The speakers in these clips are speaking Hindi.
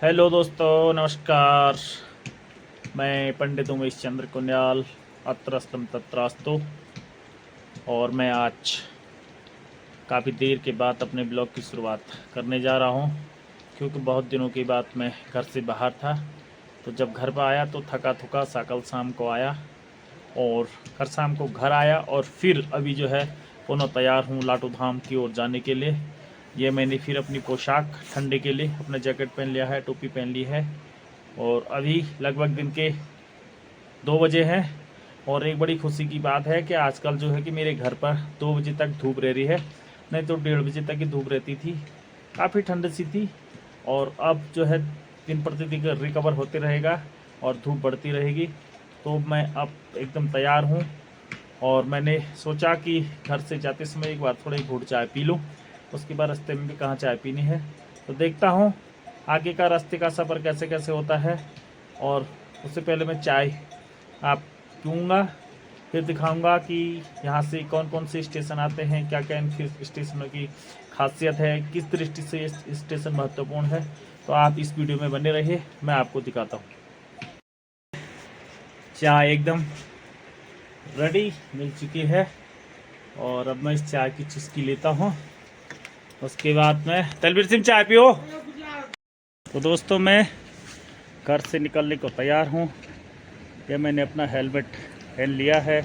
हेलो दोस्तों, नमस्कार। मैं पंडित उमेश चंद्र कुनियाल, अत्रस्तम तत्रास्तु। और मैं आज काफ़ी देर के बाद अपने ब्लॉग की शुरुआत करने जा रहा हूँ, क्योंकि बहुत दिनों के बाद मैं घर से बाहर था। तो जब घर पर आया तो थका थका सा कल शाम को आया, और कल शाम को घर आया और फिर अभी जो है पुनः तैयार हूँ लाटू धाम की ओर जाने के लिए। ये मैंने फिर अपनी पोशाक ठंडे के लिए अपना जैकेट पहन लिया है, टोपी पहन ली है। और अभी लगभग दिन के 2 बजे हैं। और एक बड़ी खुशी की बात है कि आजकल जो है कि मेरे घर पर 2 बजे तक धूप रह रही है, नहीं तो 1:30 बजे तक ही धूप रहती थी। काफ़ी ठंड सी थी, और अब जो है दिन प्रतिदिन रिकवर होते रहेगा और धूप बढ़ती रहेगी। तो मैं अब एकदम तैयार हूँ, और मैंने सोचा कि घर से जाते समय एक बार थोड़ी घूंट चाय पी लूँ। उसके बाद रास्ते में भी कहाँ चाय पीनी है, तो देखता हूँ आगे का रास्ते का सफ़र कैसे कैसे होता है। और उससे पहले मैं चाय आप पीऊँगा, फिर दिखाऊंगा कि यहाँ से कौन कौन से स्टेशन आते हैं, क्या क्या इन स्टेशनों की खासियत है, किस दृष्टि से ये स्टेशन महत्वपूर्ण है। तो आप इस वीडियो में बने रहिए, मैं आपको दिखाता हूँ। चाय एकदम रेडी मिल चुकी है, और अब मैं इस चाय की चुस्की लेता हूँ। उसके बाद मैं तलबीर सिंह चाय पियो। तो दोस्तों, मैं घर से निकलने को तैयार हूँ। यह मैंने अपना हेलमेट पहन लिया है।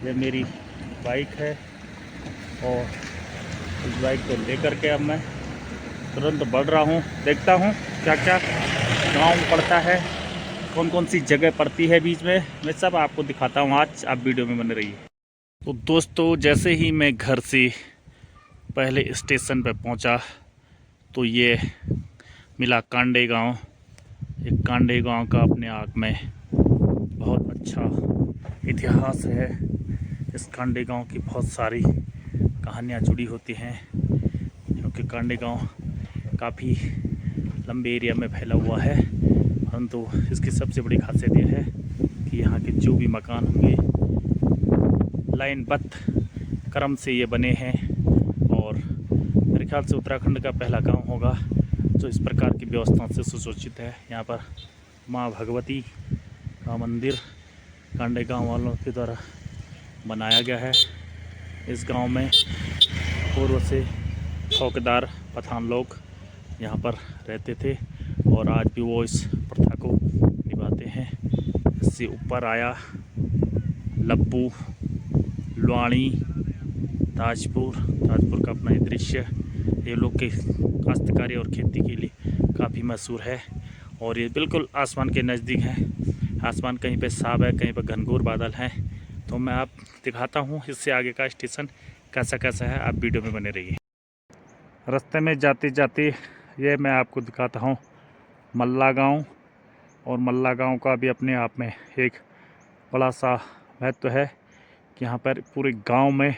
यह मेरी बाइक है, और इस बाइक को लेकर के अब मैं तुरंत बढ़ रहा हूँ। देखता हूँ क्या क्या गांव पड़ता है, कौन कौन सी जगह पड़ती है बीच में, मैं सब आपको दिखाता हूँ। आज आप वीडियो में बने रहिए। तो दोस्तों, जैसे ही मैं घर से पहले स्टेशन पर पहुँचा तो ये मिला कांडे गांव। एक कांडे गांव का अपने आप में बहुत अच्छा इतिहास है। इस कांडे गांव की बहुत सारी कहानियाँ जुड़ी होती हैं, क्योंकि कांडे गांव काफ़ी लंबे एरिया में फैला हुआ है। परंतु इसकी सबसे बड़ी खासियत यह है कि यहाँ के जो भी मकान होंगे लाइनबद्ध क्रम से ये बने हैं, और मेरे ख्याल से उत्तराखंड का पहला गांव होगा जो इस प्रकार की व्यवस्था से सुसज्जित है। यहाँ पर माँ भगवती का मंदिर कांडे गांव वालों के द्वारा बनाया गया है। इस गांव में पूर्व से चौकीदार पठान लोग यहाँ पर रहते थे, और आज भी वो इस प्रथा को निभाते हैं। इससे ऊपर आया लब्बू, लुआणी, ताजपुर का अपना ये दृश्य, ये लोग के काश्तकारी और खेती के लिए काफ़ी मशहूर है। और ये बिल्कुल आसमान के नज़दीक है। आसमान कहीं पे साफ है, कहीं पे घनघोर बादल हैं। तो मैं आप दिखाता हूँ इससे आगे का स्टेशन कैसा कैसा है, आप वीडियो में बने रहिए। रास्ते में जाते जाते ये मैं आपको दिखाता हूँ मल्ला गांव। और मल्ला गांव का भी अपने आप में एक बड़ा सा महत्व है कि यहाँ पर पूरे गांव में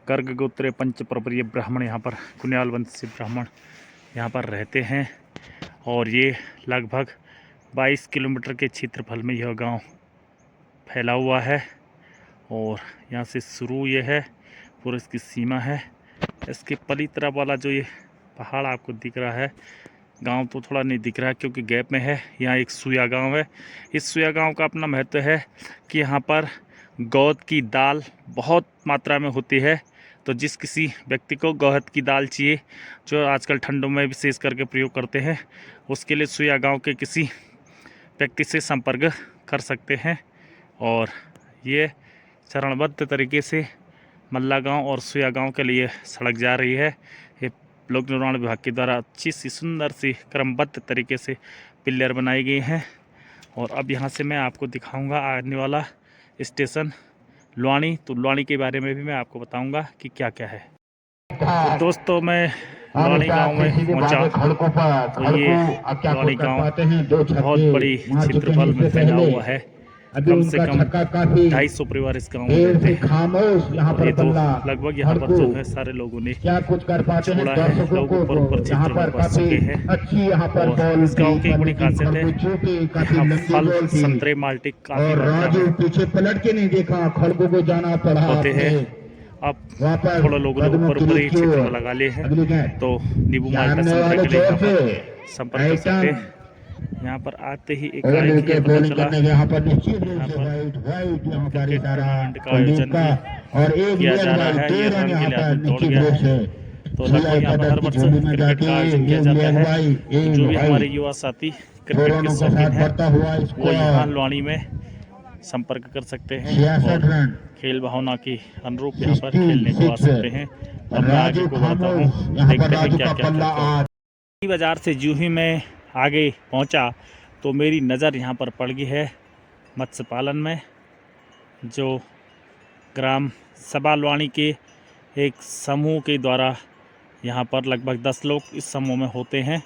गर्ग गोत्रे पंच परपरीय ब्राह्मण, यहाँ पर कुनियाल वंशी ब्राह्मण यहाँ पर रहते हैं। और ये लगभग 22 किलोमीटर के क्षेत्रफल में यह गांव फैला हुआ है। और यहाँ से शुरू ये है, पूरा इसकी सीमा है। इसके पली तरफ वाला जो ये पहाड़ आपको दिख रहा है, गांव तो थोड़ा नहीं दिख रहा है क्योंकि गैप में है। यहाँ एक सुया गांव है। इस सुया गांव का अपना महत्व है कि यहाँ पर गौद की दाल बहुत मात्रा में होती है। तो जिस किसी व्यक्ति को गौहत की दाल चाहिए, जो आजकल ठंडों में विशेष करके प्रयोग करते हैं, उसके लिए सुया गांव के किसी व्यक्ति से संपर्क कर सकते हैं। और ये चरणबद्ध तरीके से मल्ला गांव और सुया गांव के लिए सड़क जा रही है। ये लोक निर्माण विभाग के द्वारा अच्छी सी सुंदर सी क्रमबद्ध तरीके से पिलर बनाई गई हैं। और अब यहाँ से मैं आपको दिखाऊंगा आने वाला स्टेशन लुआणी। तो लुआणी के बारे में भी मैं आपको बताऊंगा कि क्या क्या है। तो दोस्तों, मैं लुआणी गांव में पहुंचा। तो ये लुआणी गांव बहुत बड़ी क्षेत्रफल में फैला हुआ है। कम से कम 250 परिवार इस गांव में रहते हैं। और ये तो लगभग यहाँ पर जो है सारे लोगों ने छोड़ा है, लोग ऊपर क्षेत्र में बस चुके हैं। और इस गांव की एक बड़ी खासियत है, यहाँ फल, संतरे, माल्टी काफी मात्रा में होते हैं। अब थोड़ा लोगों ने ऊपर ही क्षेत्र में लगा लिए हैं, तो नींबू माल्टा संतरे के लिए यहाँ पर संपर्क कर सकते हैं। यहाँ पर आते ही एक आए कि ये पता चला यहाँ पर निश्चित रूप यहाँ से पर यहाँ पर क्रिकेट इशारा टूर्नामेंट का कुलदीप आयोजन का भी और एक किया गेंद जा रहा बाई है। 2 ये रन रन के यहाँ लिए पर आदमी दौड़ निश्चित गया रूप है। से तो लगभग यहाँ पर हर पदक की वर्ष झोली में क्रिकेट जाती का है। आयोजन किया एक जाता गेंद है। बाई तो जो भी हमारे युवा साथी 2 क्रिकेट के रनों के शौकीन साथ हैं बढ़ता हुआ वो यहाँ स्कोर लुआनी में संपर्क कर सकते हैं 66 और रन खेल भावना के अनुरूप यहाँ पर 66 खेलने को आ सकते हैं। अब मैं आगे राजू को बढ़ता हूँ, खामोश यहाँ पर देखते हैं राजू क्या का क्या पल्ला क्या आज बाजार से जो ही मैं आगे पहुंचा तो मेरी नज़र यहाँ पर पड़ गई है मत्स्य पालन में, जो ग्राम सभा लुआनी के एक समूह के द्वारा यहाँ पर लगभग 10 लोग इस समूह में होते हैं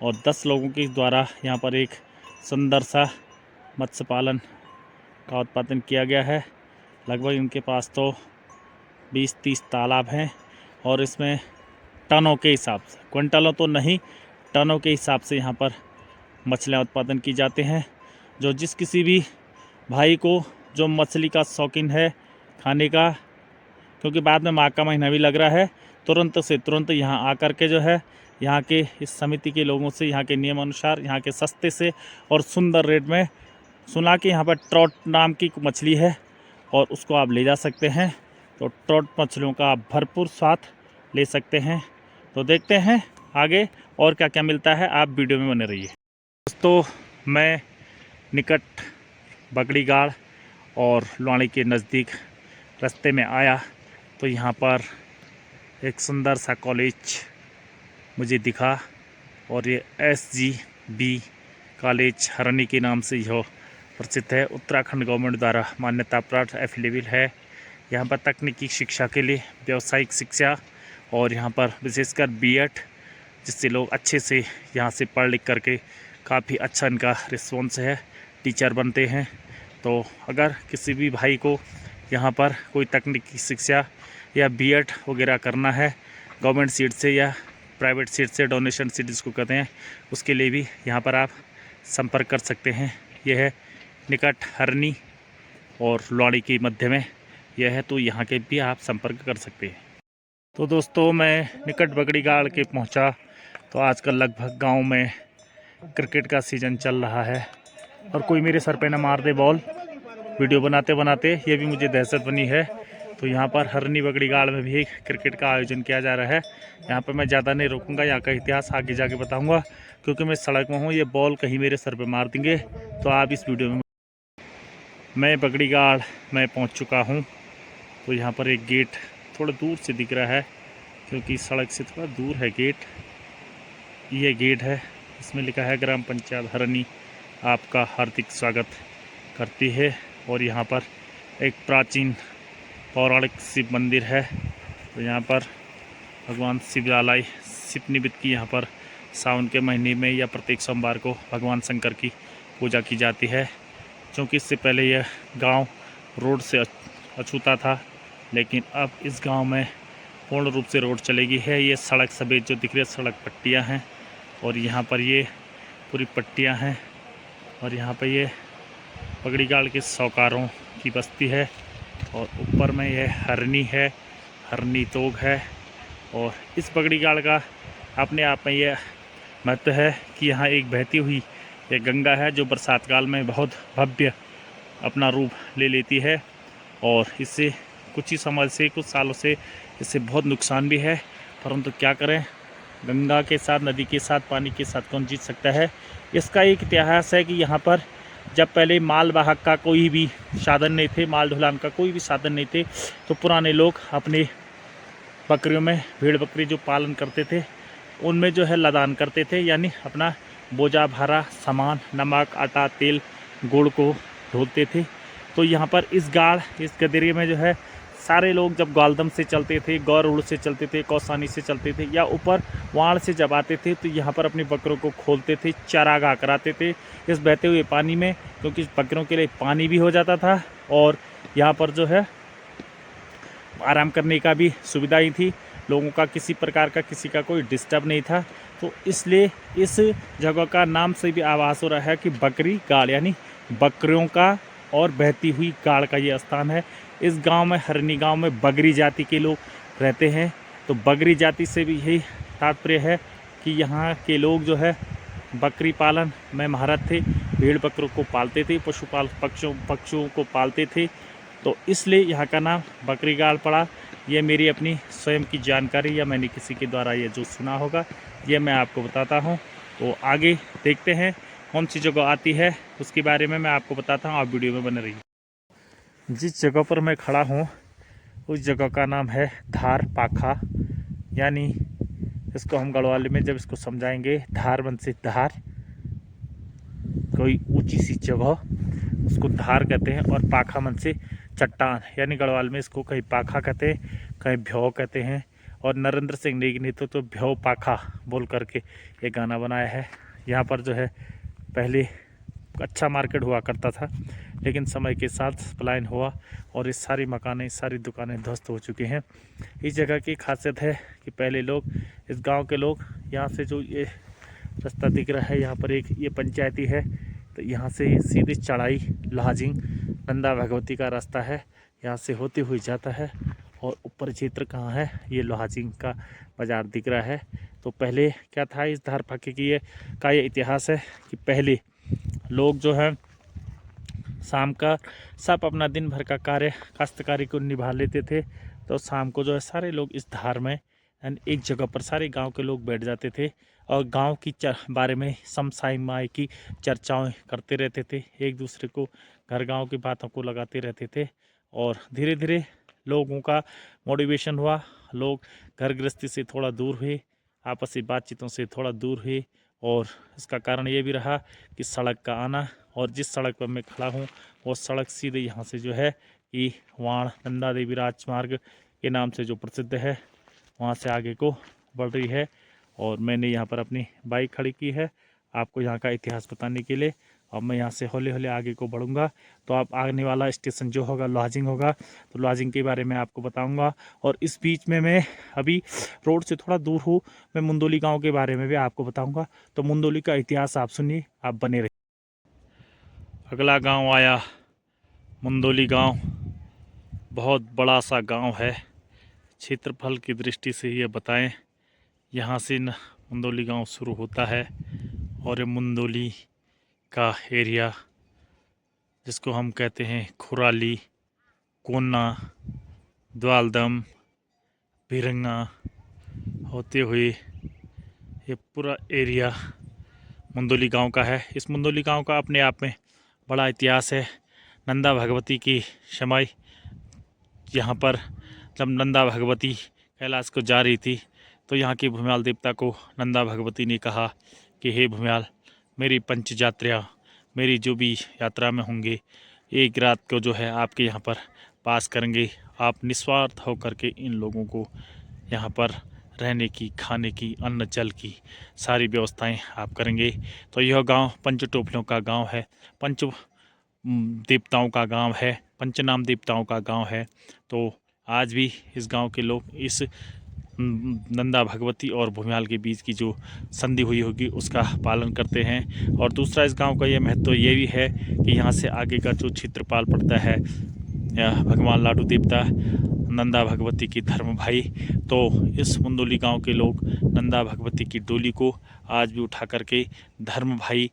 और 10 लोगों के द्वारा यहाँ पर एक सुंदर सा मत्स्य पालन का उत्पादन किया गया है। लगभग इनके पास तो 20-30 तालाब हैं और इसमें टनों के हिसाब से, क्विंटलों तो नहीं, टनों के हिसाब से यहाँ पर मछलियाँ उत्पादन की जाते हैं। जो जिस किसी भी भाई को जो मछली का शौकीन है खाने का, क्योंकि बाद में माघ का महीना भी लग रहा है, तुरंत से तुरंत यहाँ आकर के जो है यहाँ के इस समिति के लोगों से यहाँ के नियम अनुसार यहाँ के सस्ते से और सुंदर रेट में, सुना कि यहाँ पर ट्रॉट नाम की मछली है और उसको आप ले जा सकते हैं। तो ट्रॉट मछलियों का आप भरपूर स्वाद ले सकते हैं। तो देखते हैं आगे और क्या क्या मिलता है, आप वीडियो में बने रहिए। दोस्तों मैं निकट बगड़ीगाड़ और लुआनी के नज़दीक रास्ते में आया तो यहाँ पर एक सुंदर सा कॉलेज मुझे दिखा और ये SGB कॉलेज हरनी के नाम से यह प्रसिद्ध है। उत्तराखंड गवर्नमेंट द्वारा मान्यता प्राप्त एफिलेबल है। यहाँ पर तकनीकी शिक्षा के लिए व्यावसायिक शिक्षा और यहाँ पर विशेषकर B.Ed, जिससे लोग अच्छे से यहाँ से पढ़ लिख करके काफ़ी अच्छा इनका रिस्पॉन्स है, टीचर बनते हैं। तो अगर किसी भी भाई को यहाँ पर कोई तकनीकी शिक्षा या B.Ed वगैरह करना है गवर्नमेंट सीट से या प्राइवेट सीट से, डोनेशन सीट जिसको कहते हैं, उसके लिए भी यहाँ पर आप संपर्क कर सकते हैं। यह है निकट हरनी और लुआनी के मध्य में यह है, तो यहाँ के भी आप संपर्क कर सकते हैं। तो दोस्तों मैं निकट बगड़ीगाड़ के पहुँचा तो आजकल लगभग गांव में क्रिकेट का सीज़न चल रहा है और कोई मेरे सर पे ना मार दे बॉल। वीडियो बनाते बनाते ये भी मुझे दहशत बनी है। तो यहाँ पर हरनी बगड़ीगाड़ में भी क्रिकेट का आयोजन किया जा रहा है। यहाँ पर मैं ज़्यादा नहीं रुकूंगा, यहाँ का इतिहास आगे जाके बताऊंगा, क्योंकि मैं सड़क में हूँ, ये बॉल कहीं मेरे सर पे मार देंगे। तो आप इस वीडियो में, मैं बगड़ीगाड़ में पहुँच चुका हूँ। तो यहाँ पर एक गेट थोड़ा दूर से दिख रहा है, क्योंकि सड़क से थोड़ा दूर है गेट। ये गेट है, इसमें लिखा है ग्राम पंचायत हरनी आपका हार्दिक स्वागत करती है। और यहाँ पर एक प्राचीन पौराणिक शिव मंदिर है। तो यहाँ पर भगवान शिवालय शिव निमित्त की यहाँ पर सावन के महीने में या प्रत्येक सोमवार को भगवान शंकर की पूजा की जाती है। क्योंकि इससे पहले यह गांव रोड से अछूता था, लेकिन अब इस गांव में पूर्ण रूप से रोड चलेगी है। ये सड़क सफ़ेद जो दिख रही है, सड़क पट्टियाँ हैं और यहाँ पर ये पूरी पट्टियाँ हैं। और यहाँ पर ये बगड़ीगाड़ के सौकारों की बस्ती है और ऊपर में यह हरनी है, हरनी तोग है। और इस बगड़ीगाड़ का अपने आप में यह महत्व है कि यहाँ एक बहती हुई एक गंगा है, जो बरसात काल में बहुत भव्य अपना रूप ले लेती है। और इससे कुछ ही समय से, कुछ सालों से इससे बहुत नुकसान भी है, परंतु क्या करें, गंगा के साथ, नदी के साथ, पानी के साथ कौन जीत सकता है। इसका एक इतिहास है कि यहाँ पर जब पहले माल वाहक का कोई भी साधन नहीं थे, माल ढुलान का कोई भी साधन नहीं थे, तो पुराने लोग अपने बकरियों में, भेड़ बकरी जो पालन करते थे, उनमें जो है लदान करते थे, यानी अपना बोझा भारा सामान, नमक, आटा, तेल, गुड़ को ढोलते थे। तो यहाँ पर इस गाड़, इस गदेरे में जो है सारे लोग जब ग्वालदम से चलते थे, गौरउड़ से चलते थे, कौसानी से चलते थे या ऊपर वाण से जब आते थे, तो यहाँ पर अपनी बकरों को खोलते थे, चारागाह कराते थे इस बहते हुए पानी में, क्योंकि बकरों के लिए पानी भी हो जाता था और यहाँ पर जो है आराम करने का भी सुविधा ही थी। लोगों का किसी प्रकार का, किसी का कोई डिस्टर्ब नहीं था। तो इसलिए इस जगह का नाम से भी आभास हो रहा है कि बकरी गाड़, यानी बकरियों का और बहती हुई गाड़ का ये स्थान है। इस गांव में, हरनी गांव में बगरी जाति के लोग रहते हैं। तो बगरी जाति से भी यही तात्पर्य है कि यहाँ के लोग जो है बकरी पालन में महारत थे, भेड़ बकरों को पालते थे, पक्षियों को पालते थे, तो इसलिए यहाँ का नाम बकरीगाड़ पड़ा। ये मेरी अपनी स्वयं की जानकारी या मैंने किसी के द्वारा ये जो सुना होगा ये मैं आपको बताता हूँ। तो आगे देखते हैं कौन सी जगह आती है, उसके बारे में मैं आपको बताता हूँ। आप वीडियो में बने रहिए। जिस जगह पर मैं खड़ा हूँ उस जगह का नाम है धार पाखा, यानी इसको हम गढ़वाली में जब इसको समझाएंगे, धार मन से धार, कोई ऊंची सी जगह उसको धार कहते हैं, और पाखा मन से चट्टान, यानी गढ़वाल में इसको कहीं पाखा कहते हैं, कहीं भ्यौ कहते हैं। और नरेंद्र सिंह नेगी ने तो भ्यौ पाखा बोल करके ये गाना बनाया है। यहाँ पर जो है पहले अच्छा मार्केट हुआ करता था, लेकिन समय के साथ पलायन हुआ और ये सारी मकानें, सारी दुकानें ध्वस्त हो चुकी हैं। इस जगह की खासियत है कि पहले लोग, इस गांव के लोग, यहाँ से जो ये रास्ता दिख रहा है, यहाँ पर एक ये पंचायती है, तो यहाँ से सीधी चढ़ाई लोहाजिंग नंदा भगवती का रास्ता है, यहाँ से होते हुए जाता है। और ऊपर क्षेत्र कहाँ है, ये लोहाजिंग का बाज़ार दिख रहा है। तो पहले क्या था, इस धार पाखे की ये इतिहास है कि पहले लोग जो है शाम का सब अपना दिन भर का कार्य काश्तकारी को निभा लेते थे, तो शाम को जो है सारे लोग इस धार में एक जगह पर सारे गांव के लोग बैठ जाते थे और गांव की बारे में समसाई माई की चर्चाएं करते रहते थे, एक दूसरे को घर गांव की बातों को लगाते रहते थे। और धीरे धीरे लोगों का मोटिवेशन हुआ, लोग घर गृहस्थी से थोड़ा दूर हुए, आपसी बातचीतों से थोड़ा दूर हुए। और इसका कारण ये भी रहा कि सड़क का आना, और जिस सड़क पर मैं खड़ा हूँ वो सड़क सीधे यहाँ से जो है कि वाण नंदा देवी राजमार्ग के नाम से जो प्रसिद्ध है, वहाँ से आगे को बढ़ रही है। और मैंने यहाँ पर अपनी बाइक खड़ी की है आपको यहाँ का इतिहास बताने के लिए। अब मैं यहाँ से हौले हौले आगे को बढ़ूँगा, तो आप आने वाला स्टेशन जो होगा लोहाजिंग होगा, तो लोहाजिंग के बारे में आपको बताऊँगा। और इस बीच में मैं अभी रोड से थोड़ा दूर हूँ, मैं मुंदोली गांव के बारे में भी आपको बताऊँगा। तो मुंदोली का इतिहास आप सुनिए, आप बने रहिए। अगला गांव आया मुंदोली गांव, बहुत बड़ा सा गांव है। क्षेत्रफल की दृष्टि से ये बताएं, यहाँ से मुंदोली गांव शुरू होता है और ये मुंदोली का एरिया जिसको हम कहते हैं खुराली, कोन्ना, द्वालदम, भिरंगा होते हुए ये पूरा एरिया मुंदोली गांव का है। इस मुंदोली गांव का अपने आप में बड़ा इतिहास है। नंदा भगवती की समय यहाँ पर जब नंदा भगवती कैलाश को जा रही थी, तो यहाँ की भूम्याल देवता को नंदा भगवती ने कहा कि हे भूम्याल, मेरी पंच यात्रा, मेरी जो भी यात्रा में होंगे, एक रात को जो है आपके यहाँ पर पास करेंगे। आप निस्वार्थ होकर के इन लोगों को यहाँ पर रहने की, खाने की, अन्न जल की सारी व्यवस्थाएं आप करेंगे। तो यह गांव पंच टोपलियों का गांव है, पंच देवताओं का गांव है, पंचनाम देवताओं का गांव है। तो आज भी इस गांव के लोग इस नंदा भगवती और भूम्याल के बीच की जो संधि हुई होगी उसका पालन करते हैं। और दूसरा इस गांव का ये महत्व ये भी है कि यहाँ से आगे का जो क्षेत्रपाल पड़ता है भगवान लाडू देवता नंदा भगवती की धर्म भाई, तो इस मुंदोली गांव के लोग नंदा भगवती की डोली को आज भी उठा करके धर्म भाई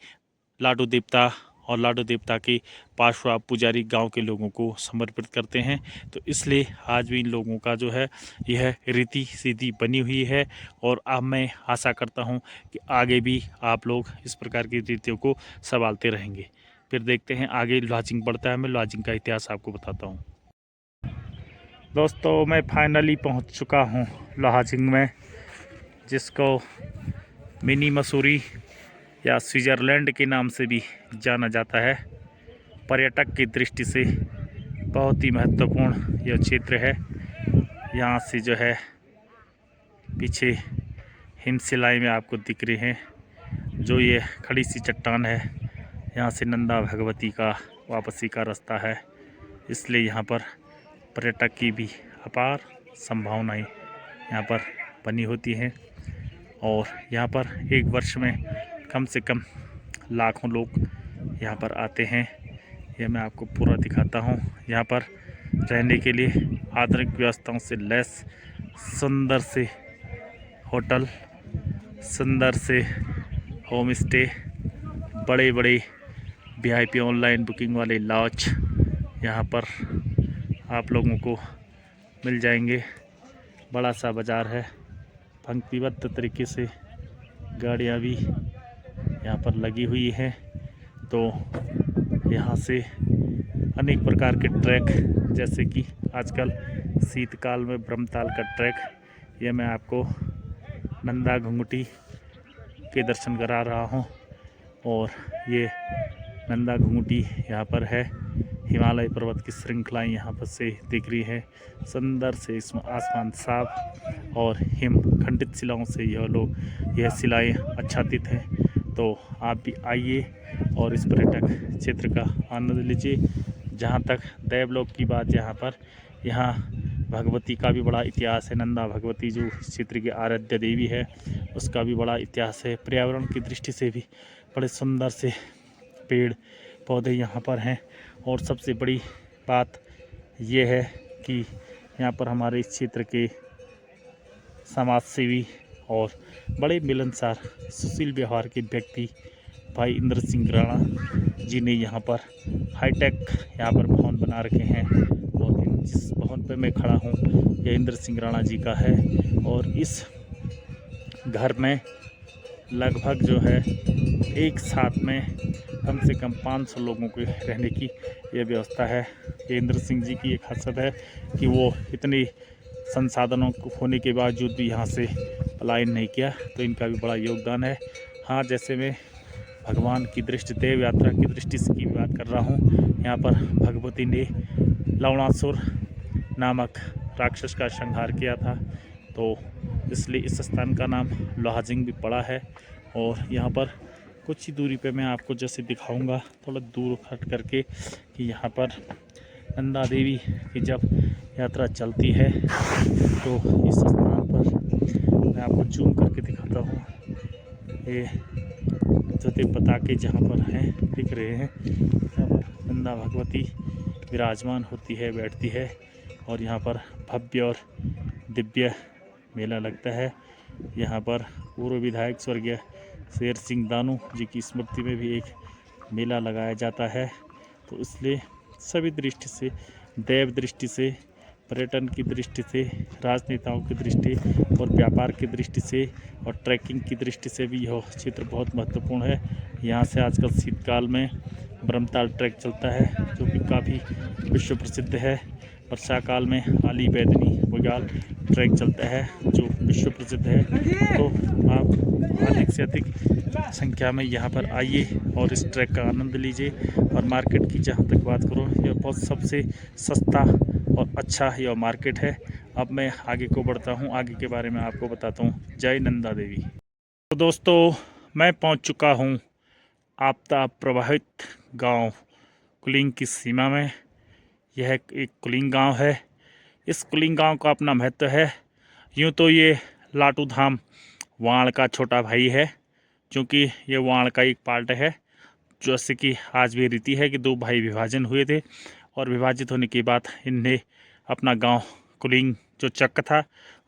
लाडू देवता और लाडू देवता के पार्श्वा पुजारी गांव के लोगों को समर्पित करते हैं। तो इसलिए आज भी इन लोगों का जो है यह रीति सीधी बनी हुई है। और अब मैं आशा करता हूं कि आगे भी आप लोग इस प्रकार की रीतियों को संभालते रहेंगे। फिर देखते हैं आगे लोहाजिंग बढ़ता है, मैं लोहाजिंग का इतिहास आपको बताता हूँ। दोस्तों, मैं फाइनली पहुँच चुका हूँ लोहाजिंग में, जिसको मिनी मसूरी या स्विट्ज़रलैंड के नाम से भी जाना जाता है। पर्यटक की दृष्टि से बहुत ही महत्वपूर्ण यह क्षेत्र है। यहाँ से जो है पीछे हिमशिलाएँ में आपको दिख रही हैं, जो ये खड़ी सी चट्टान है, यहाँ से नंदा भगवती का वापसी का रास्ता है। इसलिए यहाँ पर पर्यटक की भी अपार संभावनाएं यहाँ पर बनी होती हैं। और यहाँ पर एक वर्ष में कम से कम लाखों लोग यहाँ पर आते हैं। यह मैं आपको पूरा दिखाता हूँ। यहाँ पर रहने के लिए आधुनिक व्यवस्थाओं से लैस सुंदर से होटल, सुंदर से होम स्टे, बड़े बड़े वीआईपी ऑनलाइन बुकिंग वाले लॉज यहाँ पर आप लोगों को मिल जाएंगे। बड़ा सा बाज़ार है, पंक्तिबद्ध तरीके से गाड़ियाँ भी यहाँ पर लगी हुई हैं। तो यहाँ से अनेक प्रकार के ट्रैक, जैसे कि आजकल शीतकाल में ब्रह्मताल का ट्रैक, ये मैं आपको नंदा घुंघटी के दर्शन करा रहा हूँ। और ये नंदा घुंघटी यहाँ पर है, हिमालय पर्वत की श्रृंखलाएं यहाँ पर से दिख रही है। सुंदर से इसमें आसमान साफ और हिम खंडित शिलाओं से यह शिलाएं आच्छादित हैं। तो आप भी आइए और इस पर्यटक क्षेत्र का आनंद लीजिए। जहाँ तक देवलोक की बात, यहाँ भगवती का भी बड़ा इतिहास है। नंदा भगवती जो क्षेत्र की आराध्य देवी है, उसका भी बड़ा इतिहास है। पर्यावरण की दृष्टि से भी बड़े सुंदर से पेड़ पौधे यहाँ पर हैं। और सबसे बड़ी बात ये है कि यहाँ पर हमारे इस क्षेत्र के समाज सेवी और बड़े मिलनसार सुशील व्यवहार के व्यक्ति भाई इंद्र सिंह राणा जी ने यहाँ पर हाईटेक यहाँ पर भवन बना रखे हैं। और जिस भवन पर मैं खड़ा हूँ, ये इंद्र सिंह राणा जी का है। और इस घर में लगभग जो है एक साथ में कम से कम 500 लोगों के रहने की ये व्यवस्था है। ये इंद्र सिंह जी की एक खासियत है कि वो इतने संसाधनों होने के बावजूद भी यहाँ से पलायन नहीं किया, तो इनका भी बड़ा योगदान है। हाँ, जैसे मैं भगवान की दृष्टि, देव यात्रा की दृष्टि से की बात कर रहा हूँ, यहाँ पर भगवती ने लवणासुर नामक राक्षस का संहार किया था, तो इसलिए इस स्थान का नाम लोहाजिंग भी पड़ा है। और यहाँ पर कुछ ही दूरी पे मैं आपको जैसे दिखाऊंगा, थोड़ा दूर हट करके, कि यहाँ पर नंदा देवी की जब यात्रा चलती है तो इस स्थान पर मैं आपको जूम करके दिखाता हूँ। ये जो पताके जहाँ पर हैं दिख रहे हैं, यहाँ पर नंदा भगवती विराजमान होती है, बैठती है। और यहाँ पर भव्य और दिव्य मेला लगता है। यहाँ पर पूर्व विधायक स्वर्गीय शेर सिंह दानू जी की स्मृति में भी एक मेला लगाया जाता है। तो इसलिए सभी दृष्टि से, देव दृष्टि से, पर्यटन की दृष्टि से, राजनेताओं की दृष्टि और व्यापार की दृष्टि से और ट्रैकिंग की दृष्टि से भी यह क्षेत्र बहुत महत्वपूर्ण है। यहाँ से आजकल शीतकाल में ब्रह्मताल ट्रैक चलता है, जो कि काफ़ी विश्व प्रसिद्ध है। वर्षा काल में आली बैदनी बगाल ट्रैक चलता है, जो विश्व प्रसिद्ध है। तो आप अधिक से अधिक संख्या में यहाँ पर आइए और इस ट्रैक का आनंद लीजिए। और मार्केट की जहाँ तक बात करूँ, यह बहुत सबसे सस्ता और अच्छा यह मार्केट है। अब मैं आगे को बढ़ता हूँ, आगे के बारे में आपको बताता हूँ। जय नंदा देवी। तो दोस्तों, मैं पहुँच चुका हूँ आपदा प्रभावित गांव कुलिंग की सीमा में। यह एक कुलिंग गांव है। इस कुलिंग गांव का अपना महत्व है। यूँ तो ये लाटू धाम वाण का छोटा भाई है, क्योंकि ये वाण का एक पार्ट है। जैसे कि आज भी रीति है कि दो भाई विभाजन हुए थे, और विभाजित होने के बाद इनने अपना गांव कुलिंग जो चक्क था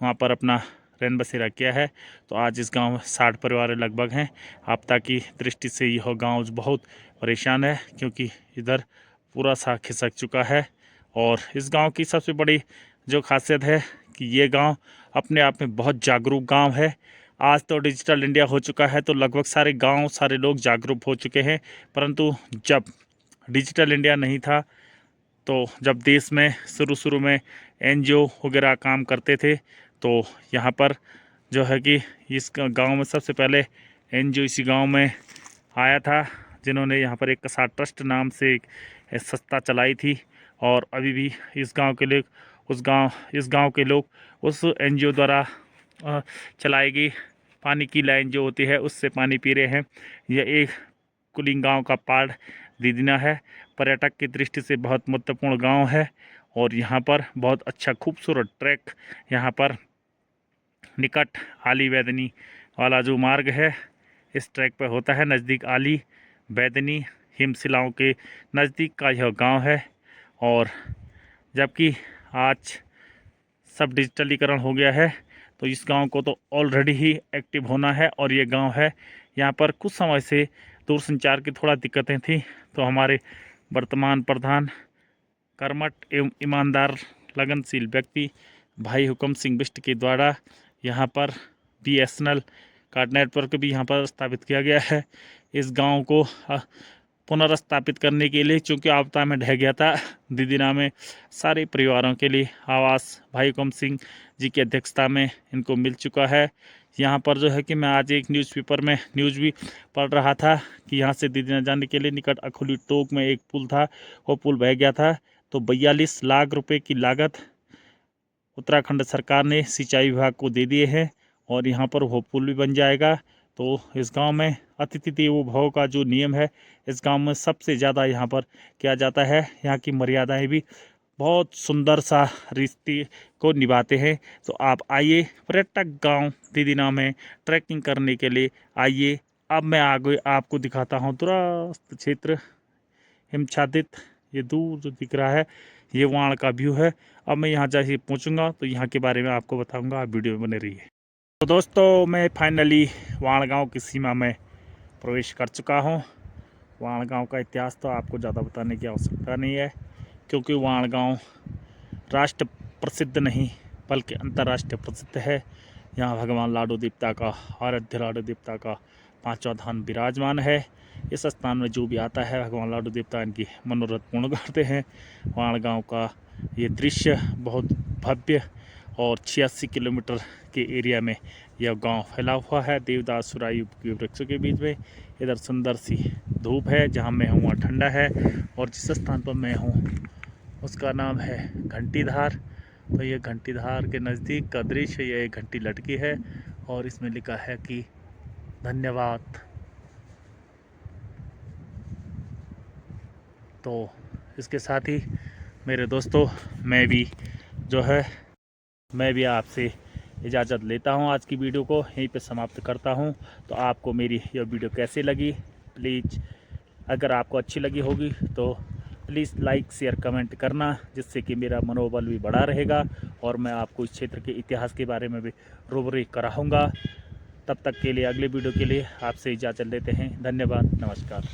वहाँ पर अपना रैन बसेरा किया है। तो आज इस गांव में 60 परिवार लगभग हैं। आपदा की दृष्टि से यह गांव बहुत परेशान है, क्योंकि इधर पूरा सा खिसक चुका है। और इस गांव की सबसे बड़ी जो खासियत है कि ये गांव अपने आप में बहुत जागरूक गांव है। आज तो डिजिटल इंडिया हो चुका है, तो लगभग सारे गांव, सारे लोग जागरूक हो चुके हैं। परंतु जब डिजिटल इंडिया नहीं था, तो जब देश में शुरू में एनजीओ वगैरह काम करते थे, तो यहाँ पर जो है कि इस गांव में सबसे पहले एनजीओ इसी गांव में आया था, जिन्होंने यहाँ पर एक कसार ट्रस्ट नाम से एक संस्था चलाई थी। और अभी भी इस गांव के लोग इस गांव के लोग उस एनजीओ द्वारा चलाई गई पानी की लाइन जो होती है उससे पानी पी रहे हैं। यह एक कुलिंग गांव का पार्ट दीदिना है। पर्यटक की दृष्टि से बहुत महत्वपूर्ण गांव है। और यहाँ पर बहुत अच्छा खूबसूरत ट्रैक, यहाँ पर निकट आली बैदनी वाला जो मार्ग है इस ट्रैक पर होता है। नज़दीक आली बैदनी हिमशिलाओं के नज़दीक का यह गांव है। और जबकि आज सब डिजिटलीकरण हो गया है, तो इस गांव को तो ऑलरेडी ही एक्टिव होना है। और ये गांव है, यहाँ पर कुछ समय से दूरसंचार की थोड़ा दिक्कतें थी, तो हमारे वर्तमान प्रधान कर्मठ एवं ईमानदार लगनशील व्यक्ति भाई हुक्म सिंह बिष्ट के द्वारा यहाँ पर BSNL का नेटवर्क भी यहाँ पर स्थापित किया गया है। इस गांव को पुनर्स्थापित करने के लिए, चूँकि आपदा में ढह गया था, दीदीना में सारे परिवारों के लिए आवास भाई हुक्म सिंह जी की अध्यक्षता में इनको मिल चुका है। यहाँ पर जो है कि मैं आज एक न्यूज़पेपर में न्यूज़ भी पढ़ रहा था कि यहाँ से दीदीना जाने के लिए निकट अखुली टोक में एक पुल था, वो पुल बह गया था, तो 42 लाख रुपए की लागत उत्तराखंड सरकार ने सिंचाई विभाग को दे दिए हैं और यहाँ पर वो पुल भी बन जाएगा। तो इस गांव में अतिथि देवो भव का जो नियम है, इस गांव में सबसे ज़्यादा यहाँ पर किया जाता है। यहाँ की मर्यादाएं भी बहुत सुंदर सा रिश्ते को निभाते हैं। तो आप आइए पर्यटक गांव दीदीना में ट्रैकिंग करने के लिए आइए। अब मैं आगे आपको दिखाता हूँ दूरस्थ क्षेत्र हिमच्छादित, ये दूर जो दिख रहा है ये वहाँ का व्यू है। अब मैं यहाँ जैसे पहुँचूँगा तो यहाँ के बारे में आपको बताऊँगा, आप वीडियो में बने रहिए। तो दोस्तों, मैं फाइनली वाण गाँव की सीमा में प्रवेश कर चुका हूँ। वाण गाँव का इतिहास तो आपको ज़्यादा बताने की आवश्यकता नहीं है, क्योंकि वाण गाँव राष्ट्र प्रसिद्ध नहीं बल्कि अंतर्राष्ट्रीय प्रसिद्ध है। यहाँ भगवान लाडो देवता का, आराध्य लाडो देवता का 5वां धाम विराजमान है। इस स्थान में जो भी आता है भगवान लाडो देवता इनकी मनोरथ पूर्ण करते हैं। वाण गाँव का ये दृश्य बहुत भव्य और 86 किलोमीटर के एरिया में यह गांव फैला हुआ है, देवदास सुराई के वृक्षों के बीच में। इधर सुंदर सी धूप है, जहां मैं हूँ वहाँ ठंडा है, और जिस स्थान पर मैं हूँ उसका नाम है घंटीधार। तो ये घंटीधार के नज़दीक का दृश्य, ये एक घंटी लटकी है और इसमें लिखा है कि धन्यवाद। तो इसके साथ ही मेरे दोस्तों, मैं भी आपसे इजाज़त लेता हूं। आज की वीडियो को यहीं पे समाप्त करता हूं। तो आपको मेरी यह वीडियो कैसी लगी, प्लीज़ अगर आपको अच्छी लगी होगी तो प्लीज़ लाइक शेयर कमेंट करना, जिससे कि मेरा मनोबल भी बढ़ा रहेगा और मैं आपको इस क्षेत्र के इतिहास के बारे में भी रूबरू कराऊँगा। तब तक के लिए, अगले वीडियो के लिए आपसे इजाज़त लेते हैं। धन्यवाद, नमस्कार।